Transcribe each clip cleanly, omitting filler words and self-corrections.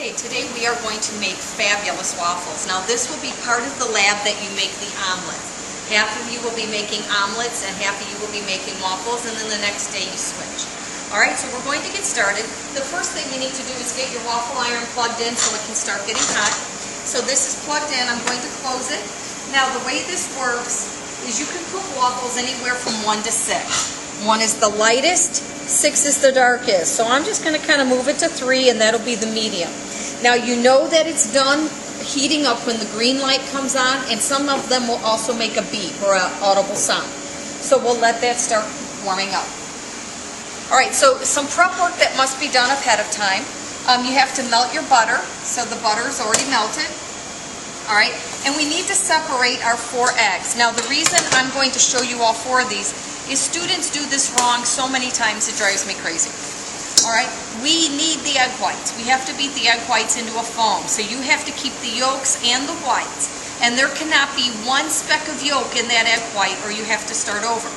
Okay, today we are going to make fabulous waffles. Now this will be part of the lab that you make the omelets. Half of you will be making omelets and half of you will be making waffles, and then the next day you switch. Alright, so we're going to get started. The first thing you need to do is get your waffle iron plugged in so it can start getting hot. So this is plugged in. I'm going to close it. Now the way this works is you can cook waffles anywhere from 1 to 6. 1 is the lightest, 6 is the darkest. So I'm just going to kind of move it to 3, and that'll be the medium. Now you know that it's done heating up when the green light comes on, and some of them will also make a beep or an audible sound. So we'll let that start warming up. Alright, so some prep work that must be done ahead of time. You have to melt your butter, so the butter is already melted. Alright, and we need to separate our 4 eggs. Now the reason I'm going to show you all 4 of these is students do this wrong so many times it drives me crazy. Alright, we need the egg whites. We have to beat the egg whites into a foam. So you have to keep the yolks and the whites. And there cannot be 1 speck of yolk in that egg white or you have to start over.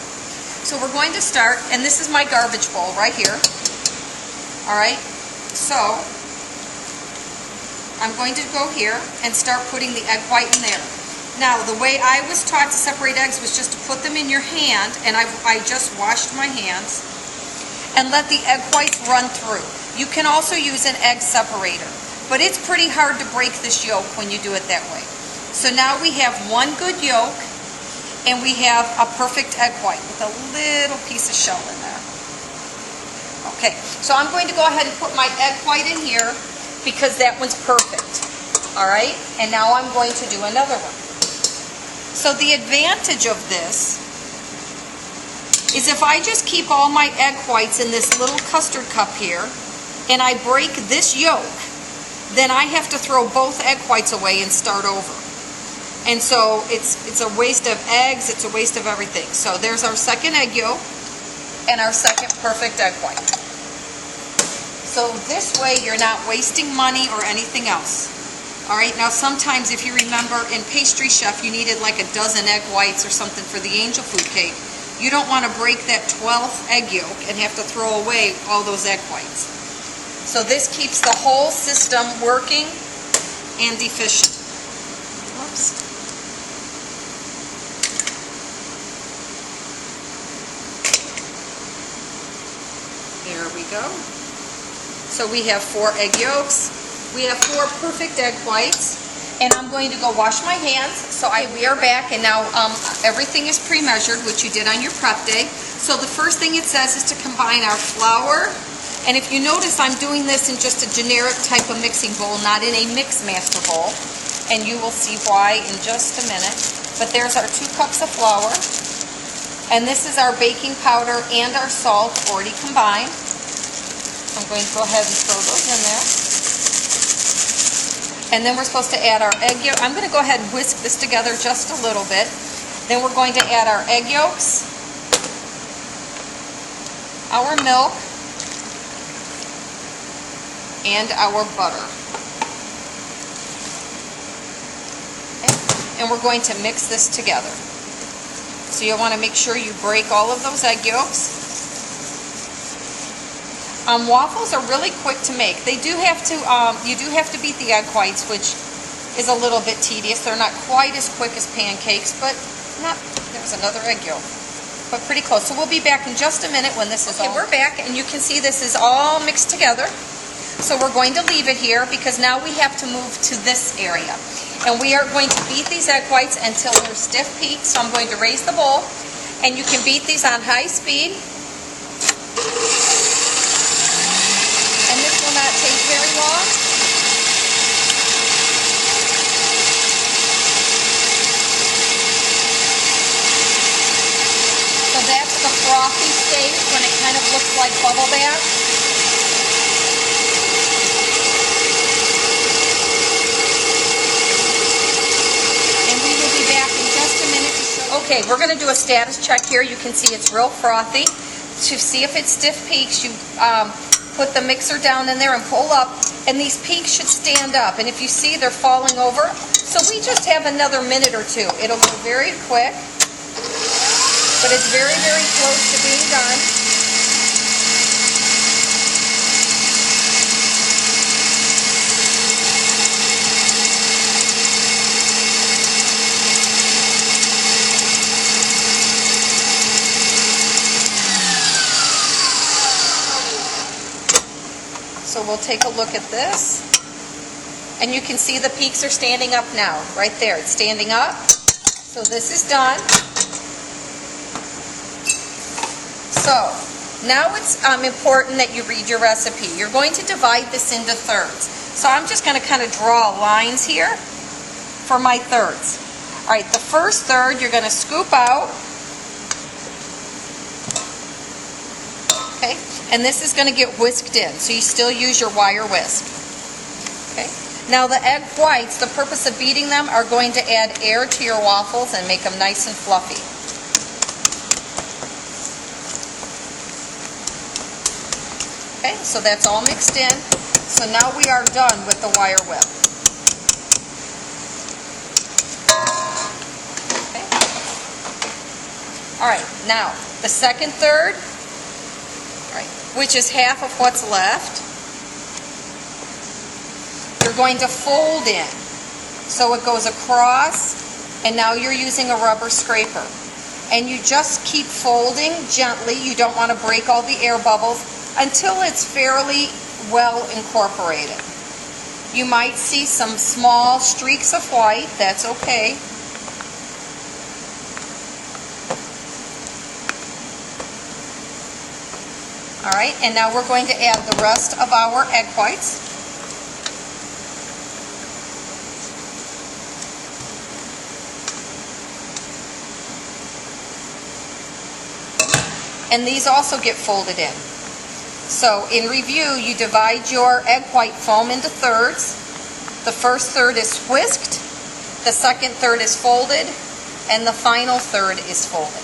So we're going to start, and this is my garbage bowl right here. Alright, so I'm going to go here and start putting the egg white in there. Now, the way I was taught to separate eggs was just to put them in your hand, and I just washed my hands, and let the egg whites run through. You can also use an egg separator, but it's pretty hard to break this yolk when you do it that way. So now we have 1 good yolk, and we have a perfect egg white with a little piece of shell in there. Okay, so I'm going to go ahead and put my egg white in here because that one's perfect. Alright, and now I'm going to do another one. So the advantage of this is if I just keep all my egg whites in this little custard cup here and I break this yolk, then I have to throw both egg whites away and start over. And so it's a waste of eggs, it's a waste of everything. So there's our second egg yolk and our second perfect egg white. So this way you're not wasting money or anything else. Alright, now sometimes if you remember in Pastry Chef you needed like a dozen egg whites or something for the angel food cake. You don't want to break that 12th egg yolk and have to throw away all those egg whites. So this keeps the whole system working and efficient. Whoops. There we go. So we have 4 egg yolks. We have 4 perfect egg whites, and I'm going to go wash my hands. So we are back, and now everything is pre-measured, which you did on your prep day. So the first thing it says is to combine our flour, and if you notice, I'm doing this in just a generic type of mixing bowl, not in a mix master bowl, and you will see why in just a minute. But there's our 2 cups of flour, and this is our baking powder and our salt already combined. I'm going to go ahead and throw those in there. And then we're supposed to add our egg yolk. I'm going to go ahead and whisk this together just a little bit. Then we're going to add our egg yolks, our milk, and our butter. Okay. And we're going to mix this together. So you'll want to make sure you break all of those egg yolks. Waffles are really quick to make. They do have to, you do have to beat the egg whites, which is a little bit tedious. They're not quite as quick as pancakes, but not. There's another egg yolk, but pretty close. So we'll be back in just a minute when this is all. We're back, and you can see this is all mixed together. So we're going to leave it here because now we have to move to this area, and we are going to beat these egg whites until they're stiff peaked. So I'm going to raise the bowl, and you can beat these on high speed. Not take very long. So that's the frothy stage when it kind of looks like bubble bath. And we will be back in just a minute to show you. Okay, we're going to do a status check here. You can see it's real frothy. To see if it's stiff peaks, you put the mixer down in there and pull up, and these peaks should stand up. And if you see, they're falling over. So we just have another minute or 2. It'll go very quick, but it's very, very close to being done. So we'll take a look at this. And you can see the peaks are standing up now, right there. It's standing up. So this is done. So now it's important that you read your recipe. You're going to divide this into thirds. So I'm just going to kind of draw lines here for my thirds. All right, the first third you're going to scoop out. Okay, and this is going to get whisked in, so you still use your wire whisk. Okay, now the egg whites, the purpose of beating them are going to add air to your waffles and make them nice and fluffy. Okay, so that's all mixed in. So now we are done with the wire whip. Okay. All right, now the second third, which is half of what's left, you're going to fold in. So it goes across, and now you're using a rubber scraper. And you just keep folding gently. You don't want to break all the air bubbles until it's fairly well incorporated. You might see some small streaks of white. That's okay. All right, and now we're going to add the rest of our egg whites. And these also get folded in. So in review, you divide your egg white foam into thirds. The first third is whisked, the second third is folded, and the final third is folded.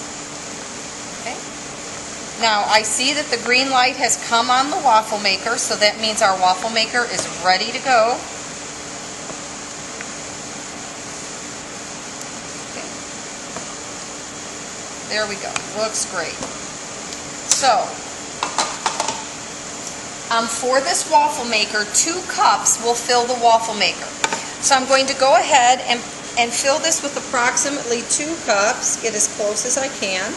Now, I see that the green light has come on the waffle maker, so that means our waffle maker is ready to go. Okay. There we go. Looks great. So, for this waffle maker, 2 cups will fill the waffle maker. So I'm going to go ahead and fill this with approximately 2 cups, get as close as I can.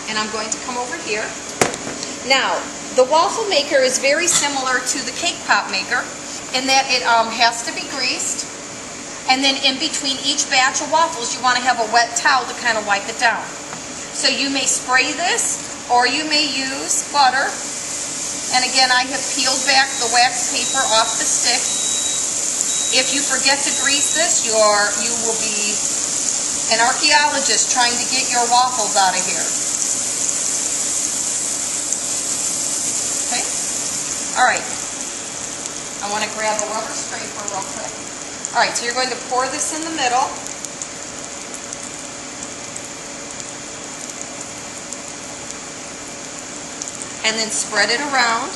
And I'm going to come over here. Now, the waffle maker is very similar to the cake pop maker in that it has to be greased, and then in between each batch of waffles you want to have a wet towel to kind of wipe it down. So you may spray this, or you may use butter. And again, I have peeled back the wax paper off the stick. If you forget to grease this, you will be an archaeologist trying to get your waffles out of here. All right, I want to grab a rubber scraper real quick. All right, so you're going to pour this in the middle. And then spread it around.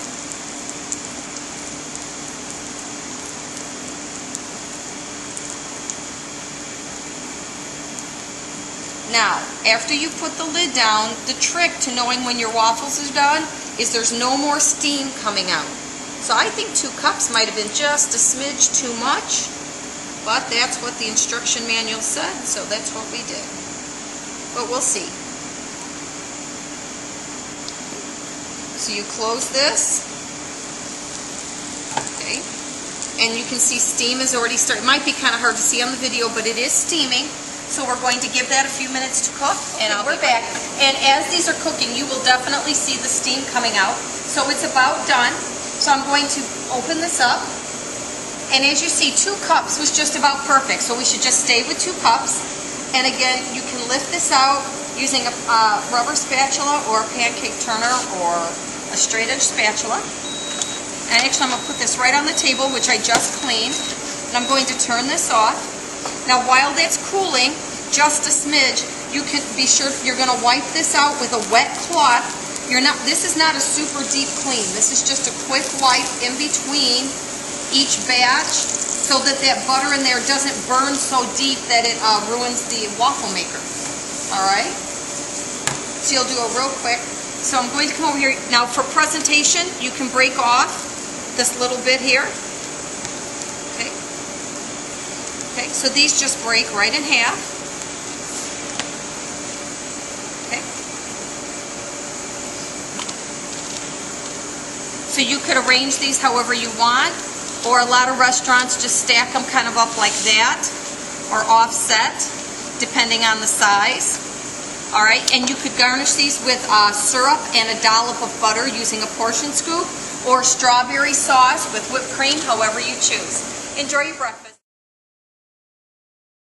Now, after you put the lid down, the trick to knowing when your waffles are done is there's no more steam coming out. So I think 2 cups might have been just a smidge too much, but that's what the instruction manual said, so that's what we did. But we'll see. So you close this, okay, and you can see steam is already starting. It might be kind of hard to see on the video, but it is steaming. So we're going to give that a few minutes to cook, and we're back. And as these are cooking, you will definitely see the steam coming out. So it's about done. So I'm going to open this up. And as you see, 2 cups was just about perfect. So we should just stay with 2 cups. And again, you can lift this out using a rubber spatula or a pancake turner or a straight edge spatula. And actually, I'm going to put this right on the table, which I just cleaned. And I'm going to turn this off. Now, while that's cooling, just a smidge, you can be sure you're going to wipe this out with a wet cloth. This is not a super deep clean. This is just a quick wipe in between each batch so that that butter in there doesn't burn so deep that it ruins the waffle maker. All right? So you'll do it real quick. So I'm going to come over here. Now, for presentation, you can break off this little bit here. Okay? Okay, so these just break right in half. Okay. So you could arrange these however you want, or a lot of restaurants just stack them kind of up like that, or offset, depending on the size. All right, and you could garnish these with syrup and a dollop of butter using a portion scoop, or strawberry sauce with whipped cream, however you choose. Enjoy your breakfast.